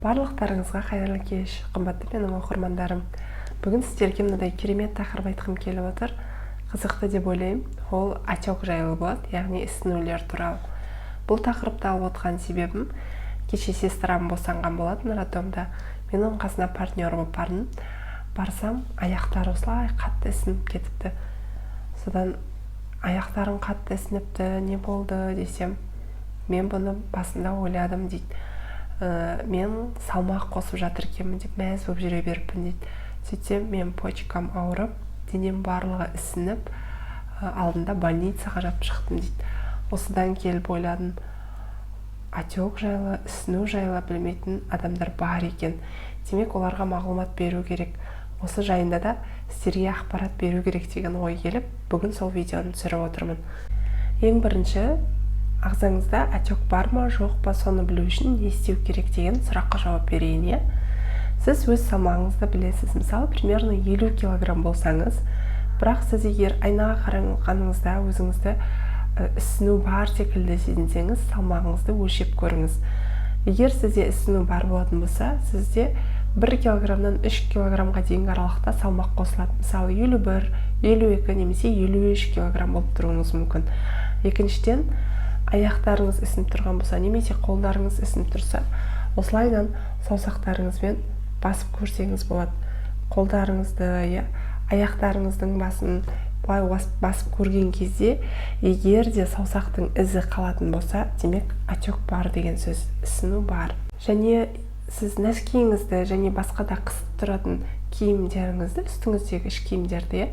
Барлықтарыңызға қайырлы кеш, қымбатты менің оқырмандарым. Бүгін сіздерге мынадай керемет тақырып айтқым келіп отыр. Қызықты деп ойлаймын. Ол отек жайлы болады, яғни ісінулер туралы. Бұл тақырыпты алып отқан себебім, кеше сестрам босанған болатын роддомда. Мен оның қасына партнер болып бардым. Барсам, аяқтары осылай қатты ісініп кетіпті. Содан аяқтарың қатты ісініпті, не болды десем, мен бұны басында ойладым дейді. Мен салмақ қосып жатыр екенмін деп мәз болып жүре беріппін дейді. Сөйтсем, мен почкам ауырып, денем барлығы ісініп, алдында больницаға жатып шықтым дейді. Осыдан келіп ойладым, отек жайлы, ісіну жайлы білмейтін адамдар бар екен. Демек, оларға мағлұмат беру керек. Осы жайында да сіздерге ақпарат беру керек деген ой келіп, бүгін сол видеоны түсіріп отырмын. Ең бірінші, ағзаңызда отек бар ма, жоқ па, соны білу үшін не істеу керек деген сұраққа жауап берейін. Сіз өз салмағыңызды білесіз. Мысалы, примерно 50 килограмм болсаңыз, бірақ сіз егер айнаға қарағаныңызда өзіңізді ісіну бар секілді сезінсеңіз, салмағыңызды өлшеп көріңіз. Егер сізде ісіну бар болатын болса, сізде 1 килограммнан 3 килограммға дейінгі аралықта салмақ қосылады. Мысалы, 51, 52 немесе 53 килограмм болып тұруыңыз мүмкін. Екіншіден, аяқтарыңыз ісініп тұрған болса, немесе қолдарыңыз ісініп тұрса, осылайдан саусақтарыңызбен басып көрсеңіз болады. Қолдарыңызды, аяқтарыңыздың басын былай басып көрген кезде, егер де саусақтың ізі қалатын болса, демек отек бар деген сөз, ісіну бар. Және сіз нәскиіңізді және басқа да қысып тұратын киімдеріңізді, үстіңіздегі іш киімдерді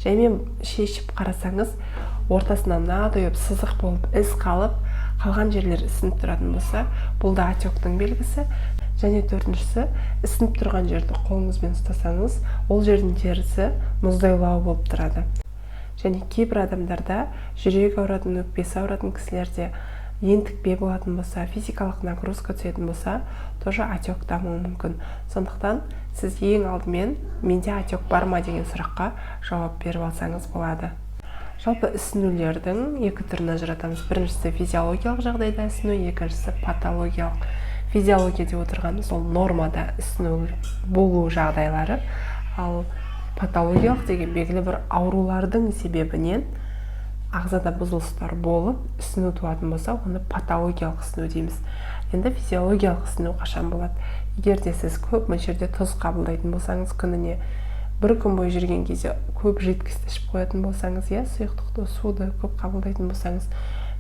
жаймен шешіп қарасаңыз, ортасынан надойып сызық болып із қалып, қалған жерлер ісініп тұратын болса, бұл да отектің белгісі. Және төртіншісі, ісініп тұрған жерді қолыңызбен ұстасаңыз, ол жердің терісі мұздайлау болып тұрады. Және кейбір адамдарда жүрек ауыратын, өкпесі ауыратын кісілерде ентікпе болатын болса, физикалық нагрузка түсетін болса, тоже отек дамуы мүмкін. Сондықтан сіз ең алдымен менде отек бар ма деген сұраққа жауап беріп алсаңыз болады. Жалпы ісінулердің екі түрін ажыратамыз. Біріншісі физиологиялық жағдайда ісіну, екіншісі патологиялық. Физиология деп отырғанымыз ол нормада ісіну болу жағдайлары, ал патологиялық деген белгілі бір аурулардың себебінен ағзада бұзылыстар болып ісіну туатын болса, оны патологиялық ісіну дейміз. Енді физиологиялық ісіну қашан болады? Егер де сіз көп мөлшерде тұз қабылдайтын болсаңыз, күніне бір күн бойы жүрген кезде көп жидкость ішіп қоятын болсаңыз, сұйықтықты, суды көп қабылдайтын болсаңыз,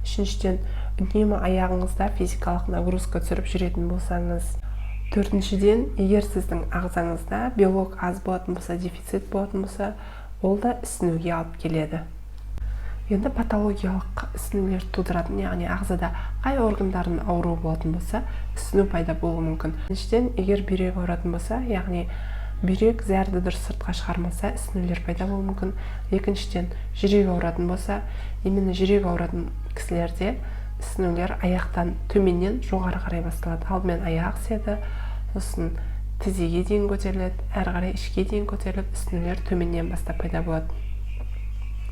үшіншіден үнемі аяғыңызда физикалық нагрузка түсіріп жүретін болсаңыз, төртіншіден, егер сіздің ағзаңызда белок аз болатын болса, дефицит болатын болса, ол да ісінуге алып келеді. Енді патологиялық ісінулер тудыратын, яғни ағзада қай органдардың ауруы болатын болса, ісіну пайда болуы мүмкін. Біріншіден, егер бүйрек ауыратын болса, яғни бүйрек зәрді дұрыс сыртқа шығармаса, ісінулер пайда болуы мүмкін. Екіншіден, жүрек ауыратын болса, именно жүрек ауыратын кісілерде ісінулер аяқтан төменнен жоғары қарай басталады. Алдымен аяқ седі, сосын тізеге дейін көтеріледі, әрі қарай ішке дейін көтеріліп, ісінулер төменнен бастап пайда болады.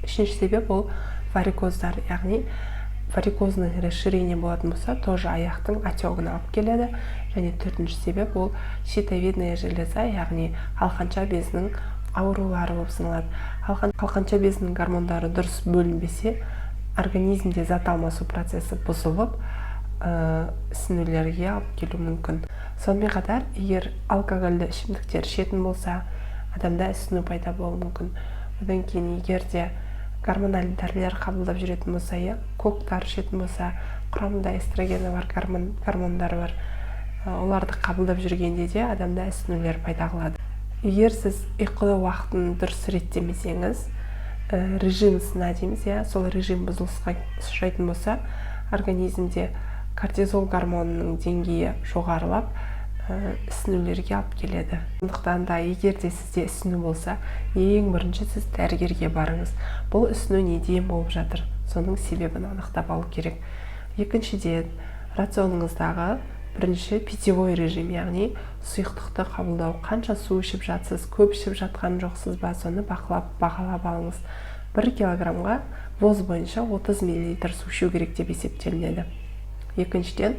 Үшінші себеп ол варикоздар, яғни варикозный расширение болатын болса, тоже аяқтың отегін алып келеді. Және төртінші себеп ол щитовидная железа, яғни қалқанша безінің аурулары болып саналады. Қалқанша безінің гормондары дұрыс бөлінбесе, организмде зат алмасу процесі бұзылып, ісінулерге алып келуі мүмкін. Сонымен қатар, егер алкогольді ішімдіктер ішетін болса, адамда ісіну пайда болуы мүмкін. Одан кейін, егер де гормональды дәрілер қабылдап жүретін болса, коктар ішетін болса, құрамында эстрогені бар, гормондар бар, оларды қабылдап жүргенде де адамда ісінулер пайда қылады. Егер сіз ұйқы уақытын дұрыс реттемесеңіз, режим сына дейміз, сол режим бұзылысқа ұшырайтын болса, организмде кортизол гормонының деңгейі жоғарылап, ісінулерге алып келеді. Сондықтан да, егер де сізде ісіну болса, ең бірінші сіз дәрігерге барыңыз. Бұл ісіну неден болып жатыр? Соның себебін анықтап алу керек. Екіншіден, рационыңыздағы бірінші питьевой режим, яғни сұйықтықты қабылдау. Қанша су ішіп жатсыз, көп ішіп жатқан жоқсыз ба, соны бағалап алыңыз. 1 килограммға ВОЗ бойынша 30 мл су ішу керек деп есептелінеді. Екіншіден,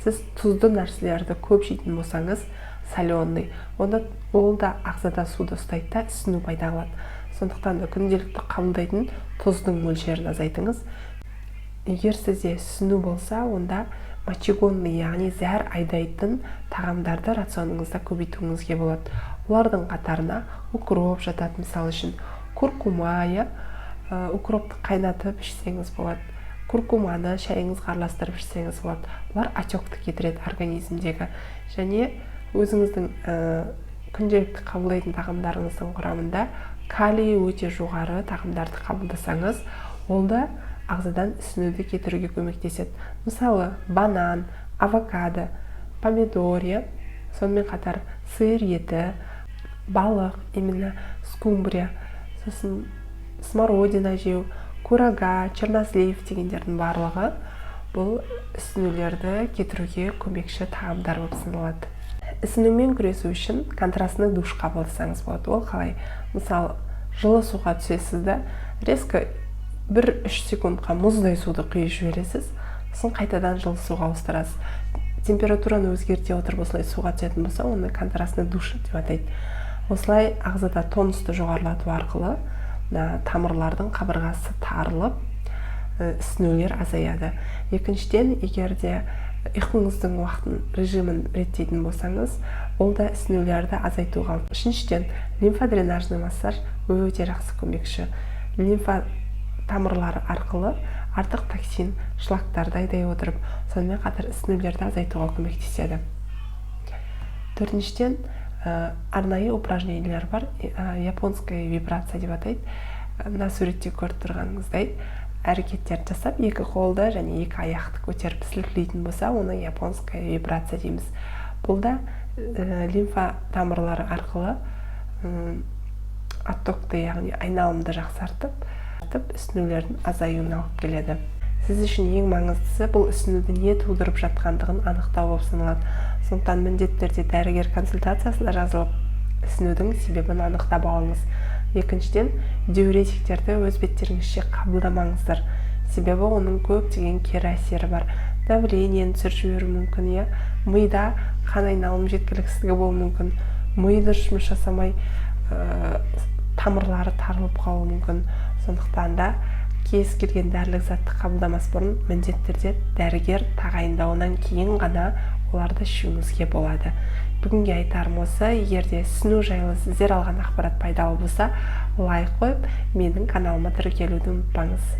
сіз тұзды нәрселерді көп жейтін болсаңыз, соленый, онда ол да ағзада суды ұстайды да ісіну пайда қылады. Сондықтан да күнделікті қабылдайтын тұздың мөлшерін азайтыңыз. Егер сізде ісіну болса, онда мочегонный, яғни зәр айдайтын тағамдарды рационыңызда көбейтуіңізге болады. Олардың қатарына укроп жатады, мысалы үшін куркума, укропты қайнатып ішсеңіз болады. Куркуманы шайыңызға араластырып ішсеңіз болады. Олар отекті кетіреді организмдегі. Және өзіңіздің күнделікті қабылдайтын тағамдарыңыздың құрамында калий өте жоғары тағамдарды қабылдасаңыз, ол да ағзадан ісінуді кетіруге көмектеседі. Мысалы, банан, авокадо, помидор, сонымен қатар сиыр еті, балық, именно скумбрия, сосын смородина жеу, курага, чернослив дегендердің барлығы бұл ісінулерді кетіруге көмекші тағамдар болып саналады. Ісінумен күресу үшін контрастный душ қабылдасаңыз болады. Ол қалай? Мысалы, жылы суға түсесіз да, резко 1-3 секундқа мұздай суды құйып жібересіз, сосын қайтадан жылы суға ауыстырасыз. Температураны өзгерте отырып осылай суға түсетін болса, оны контрастный душ деп атайды. Осылай ағзада тонусты жоғарылату арқылы тамырлардың қабырғасы тарылып, ісінулер азаяды. Екіншіден, егер де ұйқыңыздың уақытын режимін реттейтін болсаңыз, ол да ісінулерді азайтуға. Үшіншіден, лимфодренажный массаж өте жақсы көмекші. Лимфа тамырлары арқылы артық токсин, шлактарды айдай отырып, сонымен қатар ісінулерді азайтуға көмектеседі. Төртіншіден, арнайы упражнениялар бар, японская вибрация деп атайды. Мына суретте көріп тұрғаныңыздай әрекеттерді жасап, екі қолды және екі аяқты көтеріп сілкілейтін болса, оны японская вибрация дейміз. Бұл да лимфа тамырлары арқылы оттокты, яғни айналымды жақсартып, ісінулердің азаюына алып келеді. Сіз үшін ең маңыздысы бұл ісінуді не тудырып жатқандығын анықтау болып саналады. Сондықтан міндетті түрде дәрігер консультациясына жазылып, ісінудің себебін анықтап алыңыз. Екіншіден, диуретиктерді өз беттеріңізше қабылдамаңыздар. Себебі оның көптеген кері әсері бар. Давлениені түсіріп жіберуі мүмкін, мида қан айналым жеткіліксіздігі болуы мүмкін. Ми дұрыс жұмыс жасамай, тамырлары тарылып қалуы мүмкін. Сондықтан да кез келген дәрілік затты қабылдамас бұрын міндетті түрде дәрігер тағайындауынан кейін ғана оларды ішуіңізге болады. Бүгінге айтарым осы, егерде ісіну жайлы сіздер алған ақпарат пайдалы болса, лайк қойып, менің каналыма тіркелуді ұмытпаңыз.